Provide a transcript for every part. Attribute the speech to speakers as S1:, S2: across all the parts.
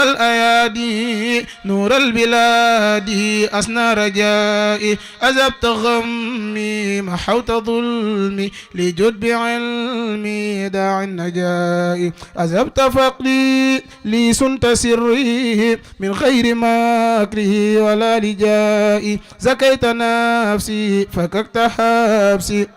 S1: الأيادي نور البلاد أسنى رجائي أذبت غمي محوت ظلمي لجد بعلمي داع النجاء أذبت فقري لي سنت سري من غير مكره ولا لجائي زكيت نفسي فككت حبسي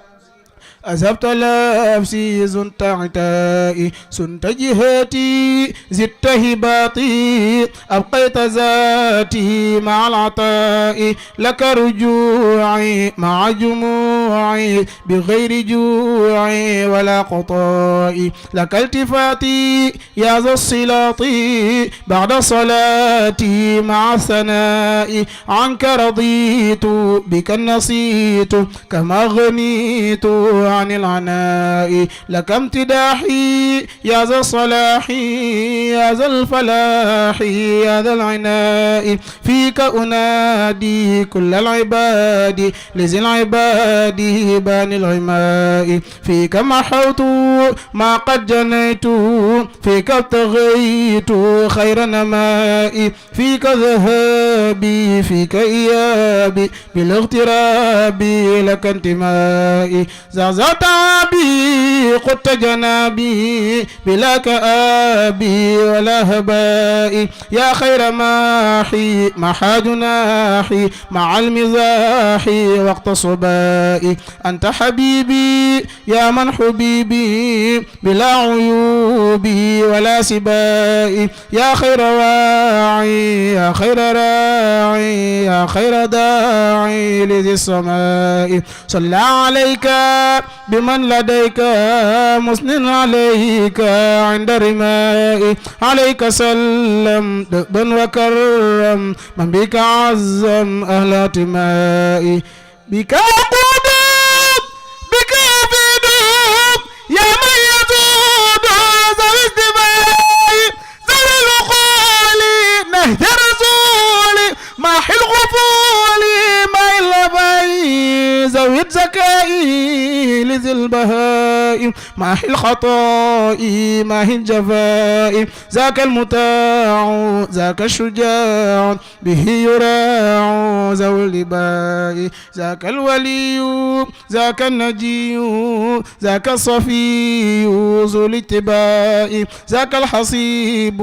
S1: أذهبت لنفسي زنت عتائي سنت جهاتي زدت هباطي أبقيت ذاتي مع العطاء لك رجوعي مع جموعي بغير جوعي ولا قطائي لك التفاتي يا ذا الصلاط بعد صلاتي مع ثنائي عنك رضيت بك نصيت كما غنيت عن العناء لك امتداحي يا ذا الصلاح يا ذا الفلاح يا ذا العناء فيك أنادي كل العباد لذي العباد بان العماء فيك محوت ما قد جنيت فيك ابتغيت خير نمائي فيك ذهابي فيك إيابي بالاغتراب لك انتمائي زعزعت بي قدت جنابي بلا كآبي ولا هبائي يا خير ماحي محا جناحي مع المزاح وقت صبائي أنت حبيبي يا من حبيبي بلا عيوبي ولا سبائي يا خير واعي يا خير راعي يا خير داعي لذي السماء صلى عليك بمن لديك مسن عليك عند رمائي عليك سلم دبا وكرم من بك عزم أهل اعتمائي بك أقود بك أفيد يا من يزود ذوي الدماء ذوي العقول نهج رسولي ماحي الغفول ما اللبي زود زكائي لذي البهائم ماحي الخطاء ماحي الجفاء ذاك المطاع ذاك الشجاع به يراع ذو اللباء ذاك الولي ذاك النجي ذاك الصفي ذو الاتباع ذاك الحصيب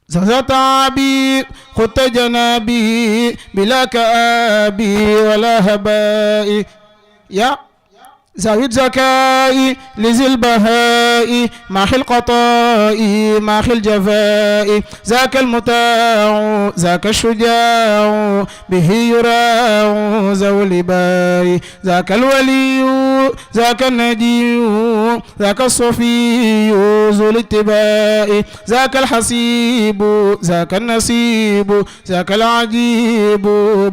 S1: زغزت عبي خدت جنابي بلا كآبي ولا هبائي يا زاويد زكائي لذي البهاء ماحي القطاء ماحي الجفاء ذاك المطاع ذاك الشجاع به يراع ذو اللباء ذاك الولي ذاك النجي ذاك الصفي ذو الاتباع ذاك الحسيب ذاك النسيب ذاك العجيب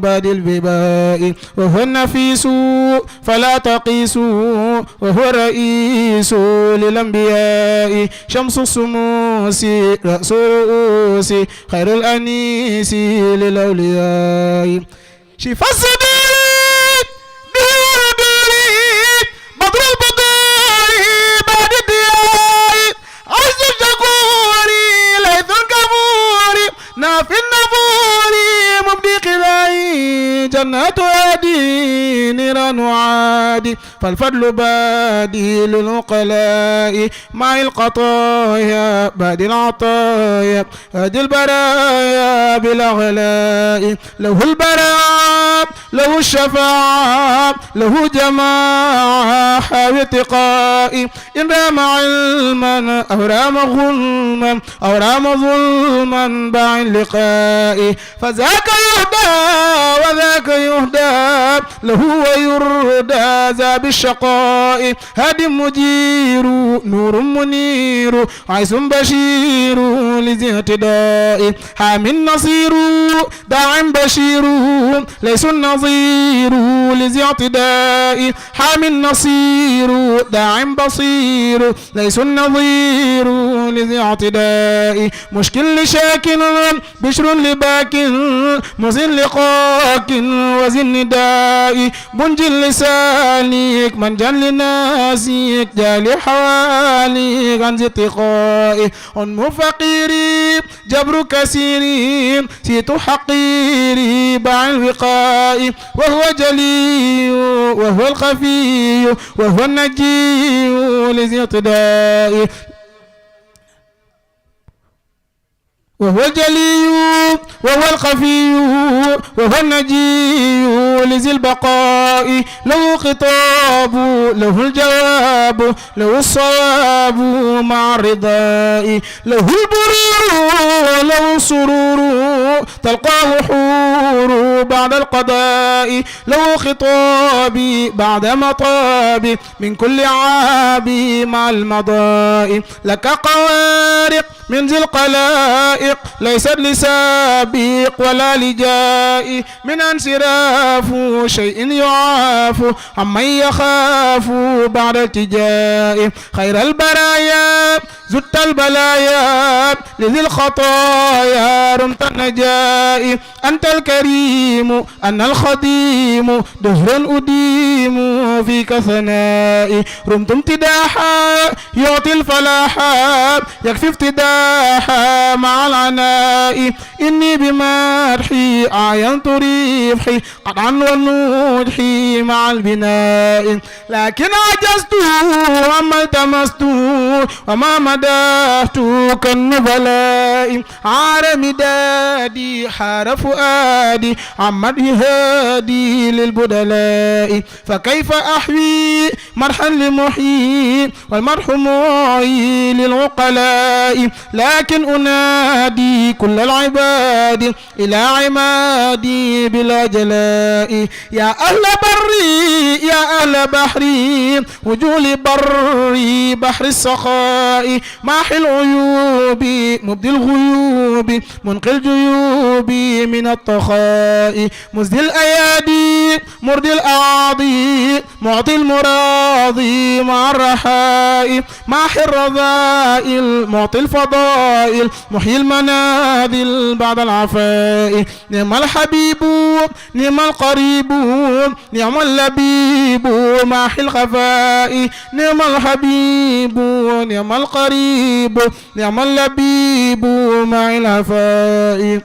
S1: بادي البباء وهو النفيس فلا تقيسوا وهو رئيس للأنبياء شمس السموس رأس الرؤوس خير الأنيس للأولياء شفاء الصديق نور الدين بدر البدور بعد الدياء عز الشكور ليث الكفور نافي النفور مبدي قضائي جنات وادي نيران وعادي فالفضل بادي للعقلاء مع القطايا بادي العطايا هادي البرايا بالأغلاء له البراء له الشفاعة له جماعة حاوي اتقاء إن رام علما أو رام غلما أو رام ظلما باع اللقاء فذاك يهدى وذاك يهدى له ويردى ذا بالشقاء هاد مجير نور منير عيس بشير لذي اهتداء حام نصير داع بشير ليس النظير النظير لذي اعتداء حام النصير داع بصير ليس النظير لذي اعتداء مشكل لشاك بشر لباك مزن لقاك وزن نداء منج لسانك منجا لناسك جال حواليك عن اتقائي أم فقيري جبر كثيري سيت حقيري باع الوقاء وهو جلي وهو الخفي وهو النجي لذي اعتداء وهو الجلي وهو الخفي وهو النجي لذي البقاء له خطاب له الجواب له الصواب مع الرضاء له البرور له السرور تلقاه حور بعد القضاء له خطابي بعد مطابي من كل عابي مع المضاء لك قوارق من ذي القلائق ليست لسابق ولا لجائي من انصراف شيء يعاف عمن يخاف بعد التجاء خير البرايا زدت البلايا لذي الخطايا رمت النجاء أنت الكريم أنا الخديم دهرا أديم فيك ثنائي رمت امتداحا يعطي الفلاحا يكفي افتداحا مع العناء إني بمدحي أعينت ريبحي قطعا والنوجحي مع البناء لكن عجزت وما التمست وما مدحت كالنبلاء عار مدادي حار فؤادي عمد هادي للبدلاء فكيف أحوي مرحا لمحيي والمرح معي للعقلاء لكن أنادي كل العباد إلى عمادي بلا جلاء يا أهل بري يا أهل بحري وجول بري بحر السخاء ماحي العيوب مبدي الغيوب منقي الجيوب من الطخاء مزدي الأيادي مردي الأعاضي معطي المراضي مع الرحاء ماحي الرذائل معطي الفضائل محيي المنازل بعد العفاء نعم الحبيب نعم القريب نعم اللبيب ماحي الخفاء نعم الحبيب نعم القريب نعم اللبيب مع العفاء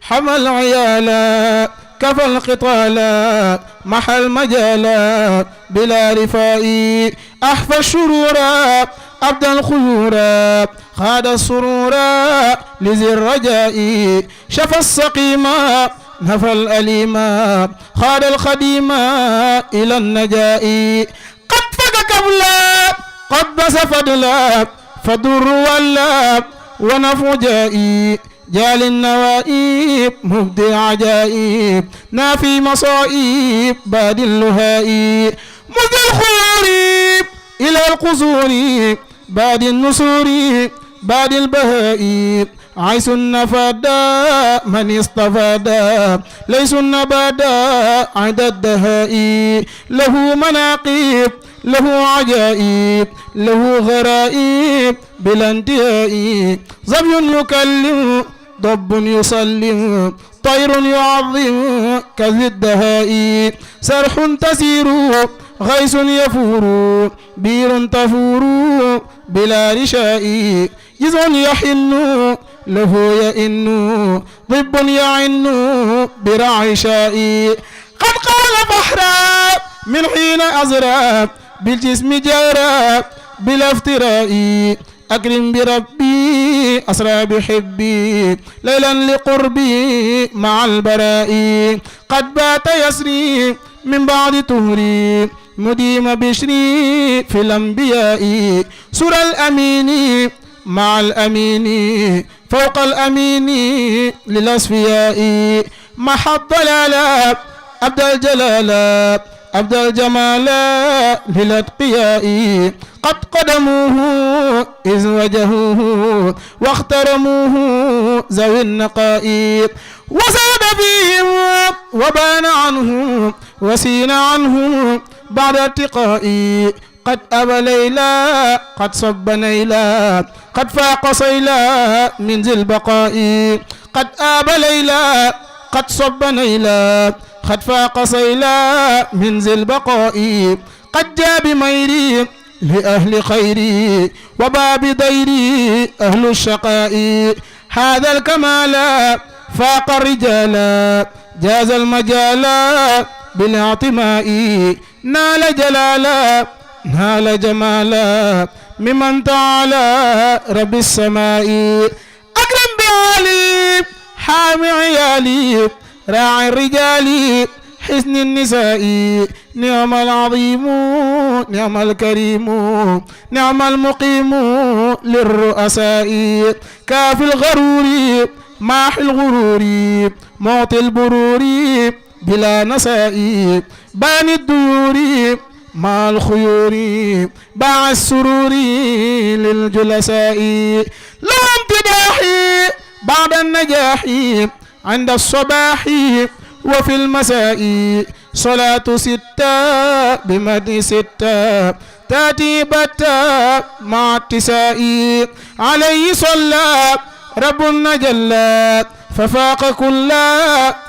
S1: حمى العيالا كفى القتالا محى المجالا بلا رفاء أحفى الشرورا أبدى الخيورا خاد السرورا لذي الرجاء شفى السقيما نفى الأليما خاد الخديما إلى النجاء قد فك كبلا قد بس فضلا فضر ولا ونفو جائي جال النوائب مبدي عجائب نافي مصائب باد اللهائي مذ الخيوريب إلى القصور باد النصور باد البهائب عيس النفادا من استفادا ليس النبادا عند الدهائي له مناقب له عجائب له غرائب بلا انتهاء ظبي يكلم ضب يصلي طير يعظم كذي الدهاء سرح تسير غيث يفور بير تفور بلا رشاء جزع يحن له يئن ضب يعن برعي شاء قد قال بحرا من حين أزرى بالجسم جرى بلا افتراء أكرم بربي أسرى بحبي ليلا لقربي مع البراء قد بات يسري من بعد تهري مديم بشري في الأنبياء سر الأمين مع الأمين فوق الأمين للأصفياء محى الضلال أبدى الجلال أبدى الجمال للأتقياء قد قدموه إذ وجهوه واخترموه ذوي النقاء وزاد فيهم وبان عنه وسين عنه بعد ارتقائي قد أبى ليلى قد صب نيلا قد فاق صيلا من ذي البقاء قد آب ليلى قد صب نيلا قد فاق صيلا من ذي البقاء قد جاء بميري لأهل خيري وباب ضيري أهل الشقاء هذا الكمال فاق الرجال جاز المجال بالاعتماء نال جلالا نال جمالا ممن تعالى رب السماء أكرم بعلي حامي عيالي راعي الرجال حسن النساء نعم العظيم نعم الكريم نعم المقيم للرؤساء كاف الغرور ماح الغرور معطي البرور بلا نساء بان الديور مع الخيور باع السرور للجلساء لا امتداحي بعد النجاح عند الصباح وفي المساء صلاة ستة بمد ستة تأتي بتا مع اتساء عليه صلى رب النجلات ففاق كل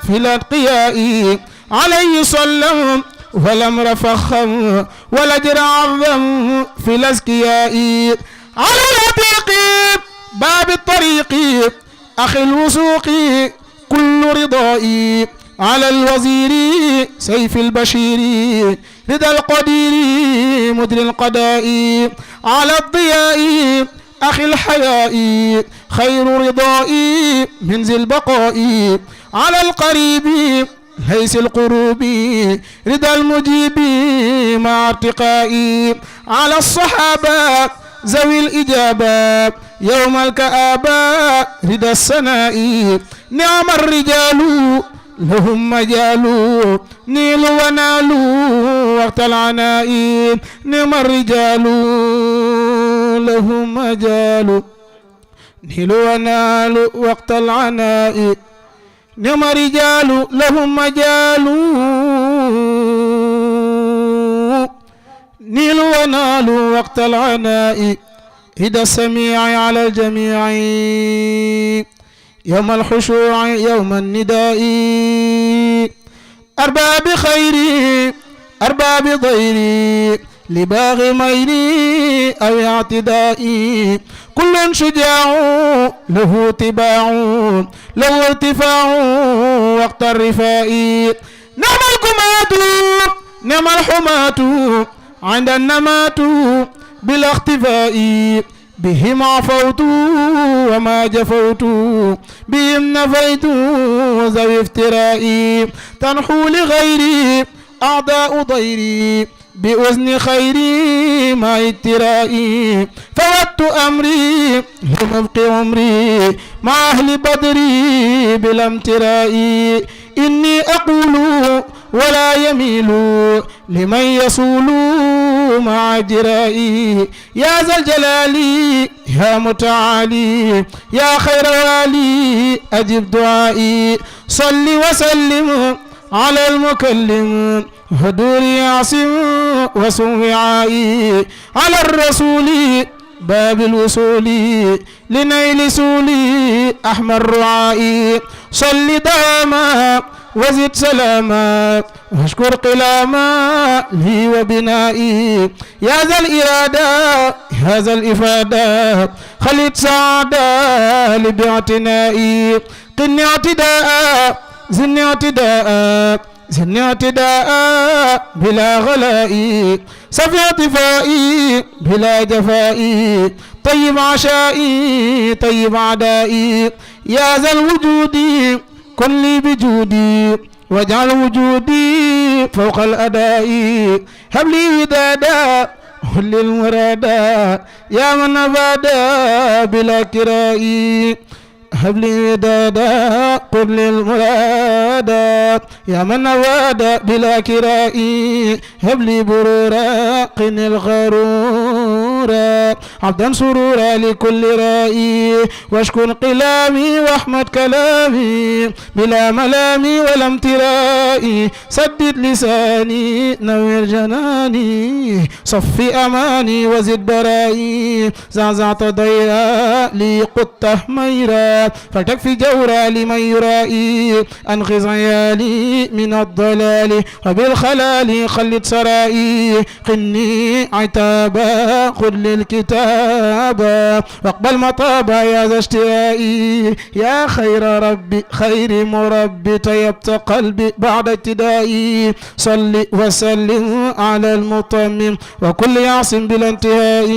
S1: في الأتقياء عليه صلى والأمر فخم والأجر عظم في الأزكياء على العتيق باب الطريق أخي الوثوق كل رضائي على الوزير سيف البشير رضا القدير مدر القضاء على الضياء أخي الحياء خير رضائي من ذي البقاء على القريب ليس القروب رضا المجيب مع ارتقائي على الصحابة ذوي الإجابة يوم الكآبة رضا السناء نعم الرجال لهم مجال نيل ونال وقت العناء نعم الرجال لهم مجال نيل ونال وقت العناء نعم رجال لهم مجال نيل ونال وقت العناء إذا السميع على الجميع يوم الخشوع يوم النداء أرباب خيري أرباب ضيري لباغ ميري أو اعتدائي كل شجاع له تباع له ارتفاع وقت الرفاء نعم الكمات نعم الحماة عند النمات بلا اختفاء بهم عفوت وما جفوت بهم نفيت ذوي افترائي تنحو لغيري أعداء ضيري بأذن خيري مع اترائي فوت أمري لمبقي عمري مع أهل بدري بلا امترائي إني أقول ولا يميل لمن يصول مع جرائي يا ذا الجلال يا متعالي يا خير والي أجب دعائي صل وسلم على المكلم هدور يعصم وسم وعائي على الرسول باب الوصول لنيل سولي أحمى الرعائي صل داما وزد سلاما واشكر قلاما لي وبنائي يا ذا الإرادة يا ذا الإفادة خلت سعادة لباعتنائي قني اعتداء زني اعتداء زني اعتداء بلا غلائي سفي اعتفائي بلا جفائي طيب عشائي طيب عدائي يا ذا الوجود كن لي بجودي واجعل وجودي فوق الأداء هب لي ودادا هل المرادا يا من أبادا بلا كرائي هب لي ودادا قل للمرادا يا من نواد بلا كرائي هب لي برورا قن الغرورا عبدا سرورا لكل رائي واشكر قلامي واحمد كلامي بلا ملامي ولا امترائي سدد لساني نوّر جناني صفي أماني وزد برائي زعزعت ضيرا لي قدت ميرا فلتكفي جورا لمن يرائي أنقذ عيالي من الضلال وبالخلال خلد سرائي قني عتابا خذ للكتابا واقبل مطابا يا ذا اشترائي يا خير ربي خير مربي طيبت قلبي بعد ابتدائي صل وسلم على المطمم وكل يعصم بلا انتهاء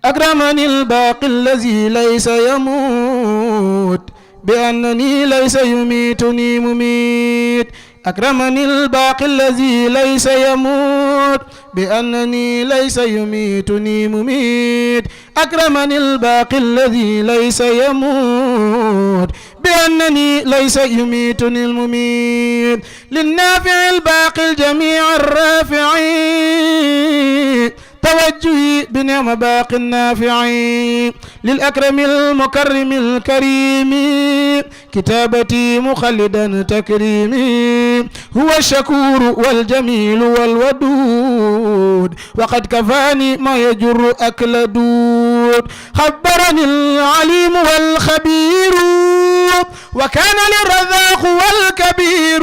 S1: أكرمني الباقي الذي ليس يموت بأنني ليس يميتني مميت أكرمني الباقي الذي ليس يموت بأنني ليس يميتني مميت أكرمني الباقي الذي ليس يموت بأنني ليس يميتني المميت للنافع الباقي الجميع الرافعين توجهي بنعم باقي النافعين للأكرم المكرم الكريم كتابتي مخلدا تكريمي هو الشكور والجميل والودود وقد كفاني ما يجر أكل دود خبرني العليم والخبير وكان للرزاق والكبير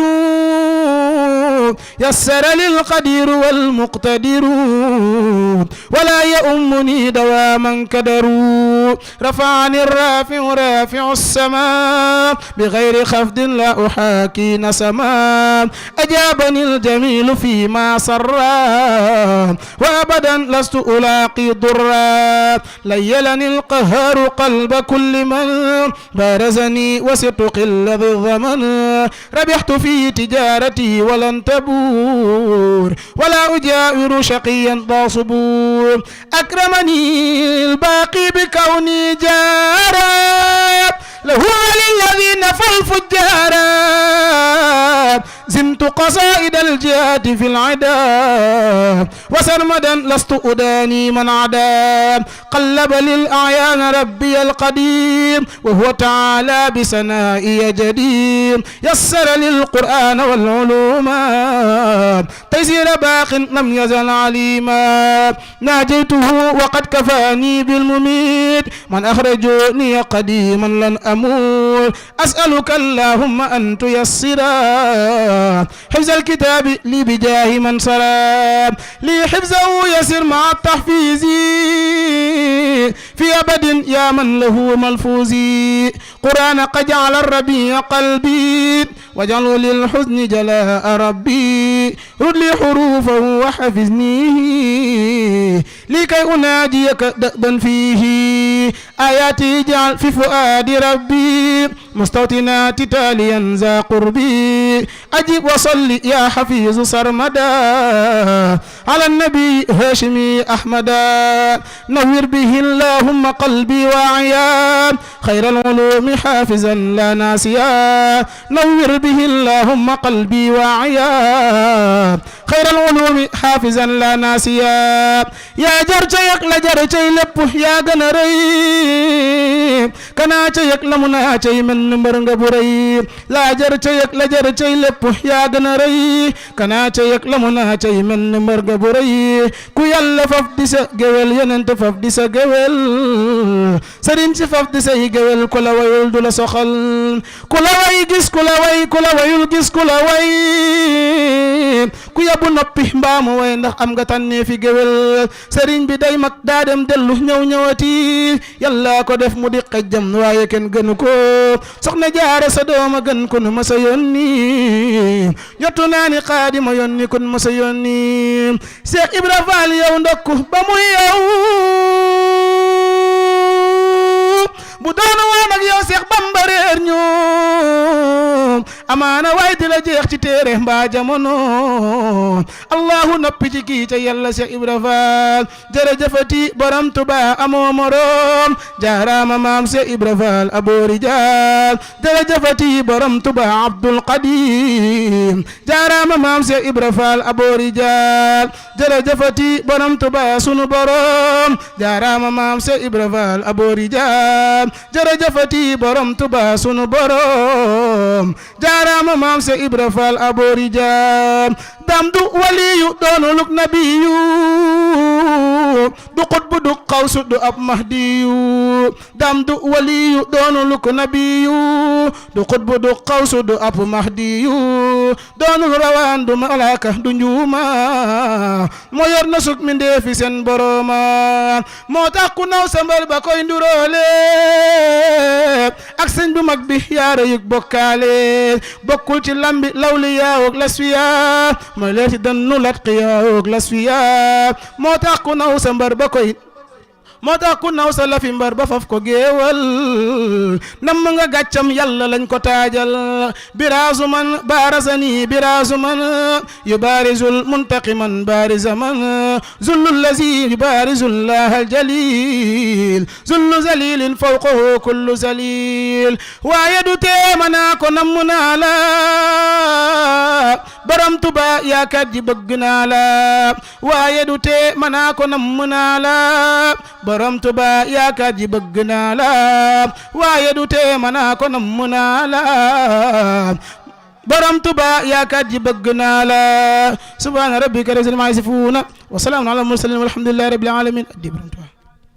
S1: يسر للقدير والمقتدر ولا يؤمني دواما كدر رفعني الرافع رافع السماء بغير خفض لا أحاكي نسما أجابني الجميل فيما سرا وأبدا لست ألاقي ضرا ليلني القهار قلب كل من بارزني وسرت قل ذي الضمن ربحت في تجارتي ولن تبور ولا أجاور شقيا ذا صبور أكرمني الباقي بكوني جارا له للذين فالفجارا زمت قصائد الجهاد في العدا وسرمدا لست أداني من عدا قلب للأعيان ربي القديم وهو تعالى بسنائي جدير يسر للقرآن والعلوم تيسير باق لم يزل عليما ناجيته وقد كفاني بالمميت من أخرجوني قديما لن أموت أسألك اللهم أن تيسرا حفظ الكتاب لي بجاه من سرى لي حفظه يسر مع التحفيز في أبد يا من له ملفوزي قرآن قد جعل الربيع قلبي وجعله للحزن جلاء ربي رد لي حروفه وحفظنيه لكي أناجيك دأبا فيه آياتي جعل في فؤاد ربي مستوطنات تاليا ذا قربي أجب وصلي يا حفيظ سرمدا على النبي هاشمي أحمدا نور به اللهم قلبي واعيا خير العلوم حافظا لا ناسيا نور به اللهم قلبي واعيا خير العلوم حافظا لا ناسيا يا جرجيك لجرجي لب يا غنري كنا جيك لمنا جي من مرنغ بري لا جرجيك لجرجي لب يا غنري كنا جيك لمنا جي من مرنغ بري ku yàlla faf di sa géwél yonent faf di sa géwél sëriñ si faf di say géwél ku la wayul du la soxal ku la way gis ku la way ku la wayul gis ku la way ku yabu noppi mbaamu way ndax am nga tànnee fi géwél sëriñ bi day mag daa dem dellu ñëw ñëwati yàlla ko def mu di xejjam waaye kenn gënu ko soxna jaara sa dooma gën ko nu ma sa yónni yottu naa ni xaadima yónni kon ma sa yónni Cheikh Ibra Fall yow ndokku ba muy yow bu doon woon ak yow Cheikh Bamba réer ñu amaana waay di la jeex ci téere mbaa jamono allahu noppi ci kii ca yàlla Cheikh Ibra Fall jërëjëfati borom Tuba amoo morom jaaraama maam Cheikh Ibra Fall aboori jaal jërëjëfati borom Tuba Abdul Qadim jaaraama maam Cheikh Ibra Fall aboori jaal jërëjëfati borom Tuba sunu borom jaaraama maam Cheikh Ibra Fall aboori jaal jërëjëfati borom Tuba sunu borom jaaraama maam Cheikh Ibra Fall aboori jaal damdu waliyu doonuluk nabiyu du xutbu du xawsu du ab mahdiyu damdu waliyu doonuluk nabiyu du xutbu du xawsu du ab mahdiyu doonul rawaan du malaaka du njuuma moo yor na suk mi ndeefi seen boroma moo tax ku naw sa mbër ba koy nduroole ak sëñ bu mag bi yaara yëg bokkaale bokkul ci lambi lawliyaa ak lasfiya mooy leer ci dannu latqiya ak lasfiya moo tax ku naw sa mbër ba koy moo tax ku naw sa lafi mbar ba faf ko géewal nam nga gàccam yàlla lañ ko taajal biraasu man baarasani biraasu man yubarizul muntaqiman barisa man zullul lazi yubarizul lahal jalil zullu zalilin fawqahu kullu zalil waaye du tee manaa ko namm naa la borom Tuba yaakaar ji bëgg naa la waaye du tee manaa ko namm naa la borom Tuba yaakaar ji bëgg naa la waaye du tee manaa ko namm naa la borom Tuba yaakaar ji bëgg naa la subhaana rabbika rabbil izzati ammaa yasifuun wa salaamun alal mursaliin walhamdulillahi rabbil aalamiin